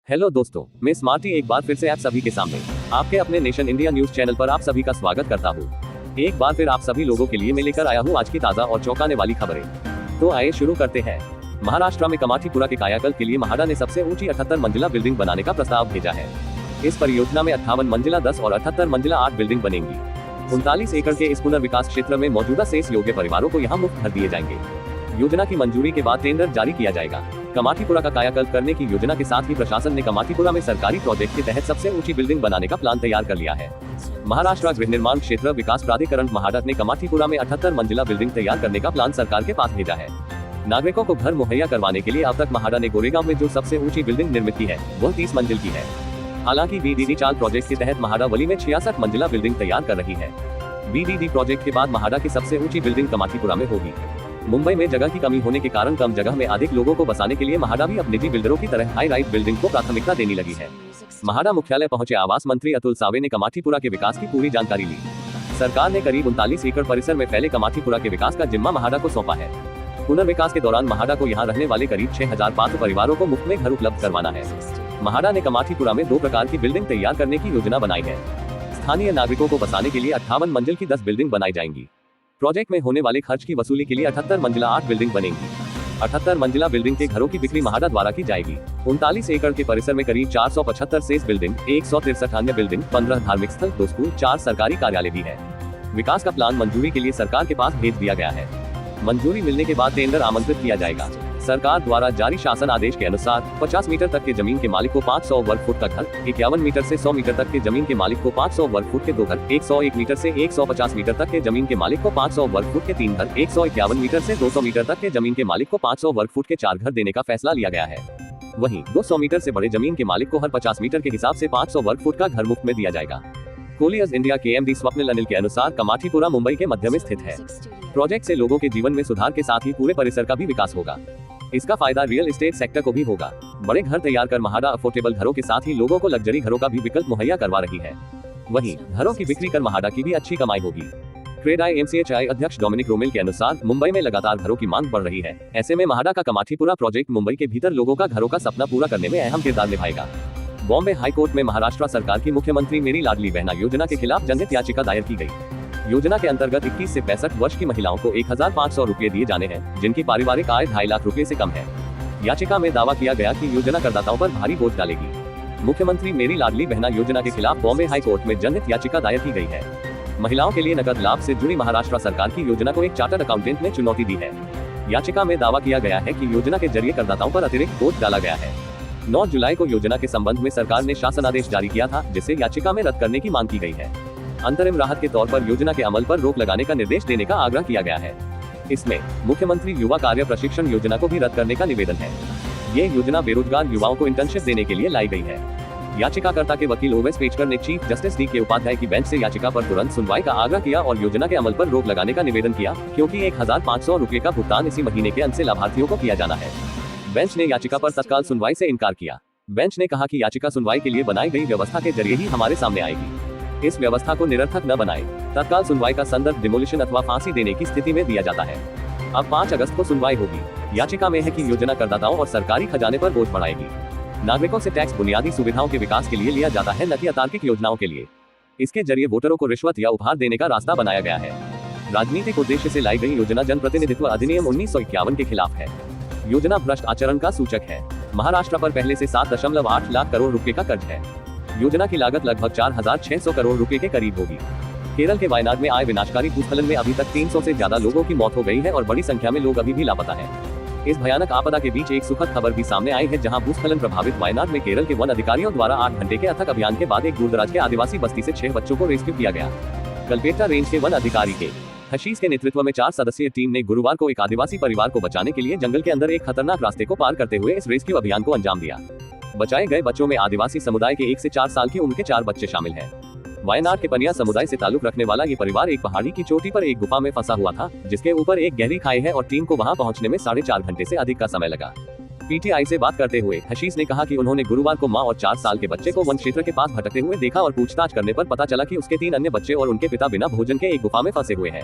Hello दोस्तों, मैं smarty एक बार फिर से आप सभी के सामने आपके अपने नेशन इंडिया न्यूज चैनल पर आप सभी का स्वागत करता हूँ। एक बार फिर आप सभी लोगों के लिए मैं लेकर आया हूँ आज की ताजा और चौंकाने वाली खबरें। तो आइए शुरू करते हैं। महाराष्ट्र में कमाठीपुरा के कायाकल्प के लिए म्हाडा ने सबसे ऊंची 78 मंजिला बिल्डिंग बनाने का प्रस्ताव भेजा है। इस परियोजना में 58 मंजिला 10 और 78 मंजिला 8 बिल्डिंग बनेंगी। 39 एकड़ के इस पुनर्विकास क्षेत्र में मौजूदा शेष योग्य परिवारों को यहाँ मुफ्त घर दिए जाएंगे। योजना की मंजूरी के बाद टेंडर जारी किया जाएगा। कमाठीपुरा का कायाकल्प करने की योजना के साथ ही प्रशासन ने कमाठीपुरा में सरकारी प्रोजेक्ट के तहत सबसे ऊंची बिल्डिंग बनाने का प्लान तैयार कर लिया है। महाराष्ट्र गृह निर्माण क्षेत्र विकास प्राधिकरण म्हाडा ने कमाठीपुरा में 78 मंजिला बिल्डिंग तैयार करने का प्लान सरकार के पास भेजा है। नागरिकों को घर मुहैया करवाने के लिए अब तक म्हाडा ने गोरेगांव में जो सबसे ऊंची बिल्डिंग निर्मित की है वह 30 मंजिल की है। हालांकि बीडीडी चाल प्रोजेक्ट के तहत म्हाडा वली में 66 मंजिला बिल्डिंग तैयार कर रही है। बीडीडी प्रोजेक्ट के बाद म्हाडा की सबसे ऊंची बिल्डिंग कमाठीपुरा में होगी। मुंबई में जगह की कमी होने के कारण कम जगह में अधिक लोगों को बसाने के लिए म्हाडा भी अब निजी बिल्डरों की तरह हाई राइज बिल्डिंग को प्राथमिकता देने लगी है। म्हाडा मुख्यालय पहुंचे आवास मंत्री अतुल सावे ने कमाठीपुरा के विकास की पूरी जानकारी ली। सरकार ने करीब 39 एकड़ परिसर में फैले कमाठीपुरा के विकास का जिम्मा म्हाडा को सौंपा है। पुनर्विकास के दौरान म्हाडा को यहाँ रहने वाले करीब 6500 परिवारों को मुफ्त में घर उपलब्ध करवाना है। म्हाडा ने कमाठीपुरा में 2 प्रकार की बिल्डिंग तैयार करने की योजना बनाई है। स्थानीय नागरिकों को बसाने के लिए 58 मंजिल की 10 बिल्डिंग बनाई जाएंगी। प्रोजेक्ट में होने वाले खर्च की वसूली के लिए 78 मंजिला 8 बिल्डिंग बनेंगी। 78 मंजिला बिल्डिंग के घरों की बिक्री म्हाडा द्वारा की जाएगी। 39 एकड़ के परिसर में करीब 475 शेष बिल्डिंग, 163 अन्य बिल्डिंग, 15 धार्मिक स्थल, 2 स्कूल, 4 सरकारी कार्यालय भी है। विकास का प्लान मंजूरी के लिए सरकार के पास भेज दिया गया है। मंजूरी मिलने के बाद टेंडर आमंत्रित किया जाएगा। सरकार द्वारा जारी शासन आदेश के अनुसार 50 मीटर तक के जमीन के मालिक को 500 वर्ग फुट का घर, 51 मीटर से 100 मीटर तक के जमीन के मालिक को 500 वर्ग फुट के 2 घर, 101 मीटर से 150 मीटर तक के जमीन के मालिक को 500 वर्ग फुट के 3 घर, 151 मीटर से 200 मीटर तक के जमीन के मालिक को 500 वर्ग फुट के 4 घर देने का फैसला लिया गया है। वहीं 200 मीटर से बड़े जमीन के मालिक को हर 50 मीटर के हिसाब से 500 वर्ग फुट का घर मुफ्त में दिया जाएगा। कोलियर्स इंडिया के एमडी स्वप्निल अनिल के अनुसार कमाठीपुरा मुंबई के मध्य में स्थित है। प्रोजेक्ट से लोगों के जीवन में सुधार के साथ ही पूरे परिसर का भी विकास होगा। इसका फायदा रियल एस्टेट सेक्टर को भी होगा। बड़े घर तैयार कर म्हाडा अफोर्डेबल घरों के साथ ही लोगों को लग्जरी घरों का भी विकल्प मुहैया करवा रही है। वहीं घरों की बिक्री कर म्हाडा की भी अच्छी कमाई होगी। क्रेडाई एमसीएचआई अध्यक्ष डोमिनिक रोमेल के अनुसार मुंबई में लगातार घरों की मांग बढ़ रही है। ऐसे में म्हाडा का कमाठीपुरा प्रोजेक्ट मुंबई के भीतर लोगों का घरों का सपना पूरा करने में अहम किरदार निभाएगा। बॉम्बे हाईकोर्ट में महाराष्ट्र सरकार की मुख्यमंत्री मेरी लाडली बहना योजना के खिलाफ जनहित याचिका दायर की गई। योजना के अंतर्गत 21 से 65 वर्ष की महिलाओं को 1500 रुपए दिए जाने हैं, जिनकी पारिवारिक आय 2.5 लाख रुपए से कम है। याचिका में दावा किया गया कि योजना करदाताओं पर भारी बोझ डालेगी। मुख्यमंत्री मेरी लाडली बहना योजना के खिलाफ बॉम्बे हाई कोर्ट में जनहित याचिका दायर की गई है। महिलाओं के लिए नकद लाभ से जुड़ी महाराष्ट्र सरकार की योजना को एक चार्टर्ड अकाउंटेंट ने चुनौती दी है। याचिका में दावा किया गया है कि योजना के जरिए करदाताओं पर अतिरिक्त बोझ डाला गया है। 9 जुलाई को योजना के संबंध में सरकार ने शासनादेश जारी किया था, जिसे याचिका में रद्द करने की मांग की गई है। अंतरिम राहत के तौर पर योजना के अमल पर रोक लगाने का निर्देश देने का आग्रह किया गया है। इसमें मुख्यमंत्री युवा कार्य प्रशिक्षण योजना को भी रद्द करने का निवेदन है। ये योजना बेरोजगार युवाओं को इंटर्नशिप देने के लिए लाई गई है। याचिकाकर्ता के वकील ओवेस पेचकर ने चीफ जस्टिस डी के उपाध्याय की बेंच से याचिका पर तुरंत सुनवाई का आग्रह किया और योजना के अमल पर रोक लगाने का निवेदन किया, क्योंकि 1500 रुपए का भुगतान इसी महीने के अंत से लाभार्थियों को किया जाना है। बेंच ने याचिका पर तत्काल सुनवाई से इनकार किया। बेंच ने कहा कि याचिका सुनवाई के लिए बनाई गई व्यवस्था के जरिए ही हमारे सामने आएगी। इस व्यवस्था को निरर्थक न बनाए। तत्काल सुनवाई का संदर्भ डिमोलिशन अथवा फांसी देने की स्थिति में दिया जाता है। अब 5 अगस्त को सुनवाई होगी। याचिका में है कि योजना करदाताओं और सरकारी खजाने पर बोझ बढ़ाएगी। नागरिकों से टैक्स बुनियादी सुविधाओं के विकास के लिए लिया जाता है, न कि अतार्किक योजनाओं के लिए। इसके जरिए वोटरों को रिश्वत या उपहार देने का रास्ता बनाया गया है। राजनीतिक उद्देश्य से लाई गई योजना जनप्रतिनिधित्व अधिनियम 1951 के खिलाफ है। योजना भ्रष्ट आचरण का सूचक है। महाराष्ट्र पर पहले से 7.8 लाख करोड़ रुपए का कर्ज है। योजना की लागत लगभग 4600 करोड़ रुपए के करीब होगी। केरल के वायनाड में आए विनाशकारी भूस्खलन में अभी तक 300 से ज्यादा लोगों की मौत हो गई है और बड़ी संख्या में लोग अभी भी लापता हैं। इस भयानक आपदा के बीच एक सुखद खबर भी सामने आई है, जहां भूस्खलन प्रभावित वायनाड में केरल के वन अधिकारियों द्वारा 8 घंटे के अथक अभियान के बाद एक दूरदराज के आदिवासी बस्ती से 6 बच्चों को रेस्क्यू किया गया। कल्पेटा रेंज के वन अधिकारी के हशीश के नेतृत्व में 4 सदस्यीय टीम ने गुरुवार को एक आदिवासी परिवार को बचाने के लिए जंगल के अंदर एक खतरनाक रास्ते को पार करते हुए इस रेस्क्यू अभियान को अंजाम दिया। बचाए गए बच्चों में आदिवासी समुदाय के 1 से 4 साल की उम्र के 4 बच्चे शामिल हैं। वायनाड के पनिया समुदाय से ताल्लुक रखने वाला ये परिवार एक पहाड़ी की चोटी पर एक गुफा में फंसा हुआ था, जिसके ऊपर एक गहरी खाई है और टीम को वहां पहुंचने में 4.5 घंटे से अधिक का समय लगा। पीटीआई से बात करते हुए हशीश ने कहा कि उन्होंने गुरुवार को मां और 4 साल के बच्चे को वन क्षेत्र के पास भटकते हुए देखा और पूछताछ करने पर पता चला कि उसके 3 अन्य बच्चे और उनके पिता बिना भोजन के एक गुफा में फंसे हुए हैं।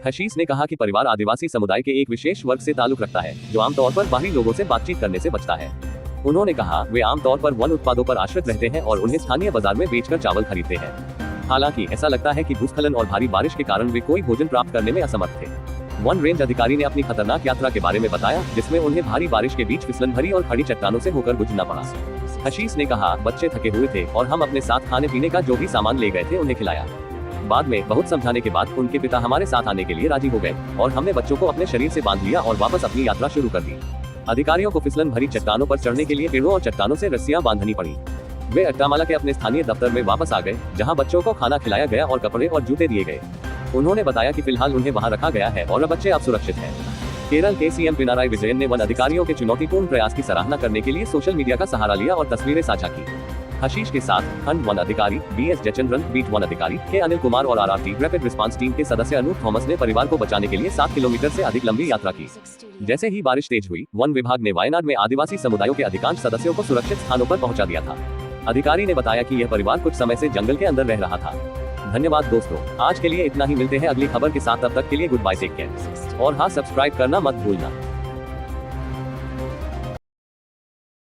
हशीश ने कहा कि परिवार आदिवासी समुदाय के एक विशेष वर्ग से ताल्लुक रखता है, जो आमतौर पर बाहरी लोगों से बातचीत करने से बचता है। उन्होंने कहा वे आमतौर पर वन उत्पादों पर आश्रित रहते हैं और उन्हें स्थानीय बाजार में बेचकर चावल खरीदते हैं। हालांकि ऐसा लगता है कि भूस्खलन और भारी बारिश के कारण वे कोई भोजन प्राप्त करने में असमर्थ थे। वन रेंज अधिकारी ने अपनी खतरनाक यात्रा के बारे में बताया, जिसमें उन्हें भारी बारिश के बीच फिसलन भरी और खड़ी चट्टानों से होकर गुजरना पड़ा। हशीश ने कहा, बच्चे थके हुए थे और हम अपने साथ खाने पीने का जो भी सामान ले गए थे उन्हें खिलाया। बाद में बहुत समझाने के बाद उनके पिता हमारे साथ आने के लिए राजी हो गए और हमने बच्चों को अपने शरीर से बांध लिया और वापस अपनी यात्रा शुरू कर दी। अधिकारियों को फिसलन भरी चट्टानों पर चढ़ने के लिए पेड़ों और चट्टानों से रस्सियां बांधनी पड़ी। वे अट्टामाला के अपने स्थानीय दफ्तर में वापस आ गए, जहां बच्चों को खाना खिलाया गया और कपड़े और जूते दिए गए। उन्होंने बताया कि फिलहाल उन्हें वहां रखा गया है और अब बच्चे अब सुरक्षित हैं। केरल के सीएम पिनाराई विजयन ने वन अधिकारियों के चुनौतीपूर्ण प्रयास की सराहना करने के लिए सोशल मीडिया का सहारा लिया और तस्वीरें साझा की। हशीश के साथ खंड वन अधिकारी BS जयचंद्रन, बीट वन अधिकारी के अनिल कुमार और RRT रैपिड रिस्पांस टीम के सदस्य अनूप थॉमस ने परिवार को बचाने के लिए 7 किलोमीटर से अधिक लंबी यात्रा की। जैसे ही बारिश तेज हुई, वन विभाग ने वायनाड में आदिवासी समुदायों के अधिकांश सदस्यों को सुरक्षित स्थानों पर पहुंचा दिया था। अधिकारी ने बताया कि यह परिवार कुछ समय से जंगल के अंदर रह रहा था। धन्यवाद दोस्तों, आज के लिए इतना ही। मिलते हैं अगली खबर के साथ, तब तक के लिए गुड बाय, टेक केयर। और हाँ, सब्सक्राइब करना मत भूलना।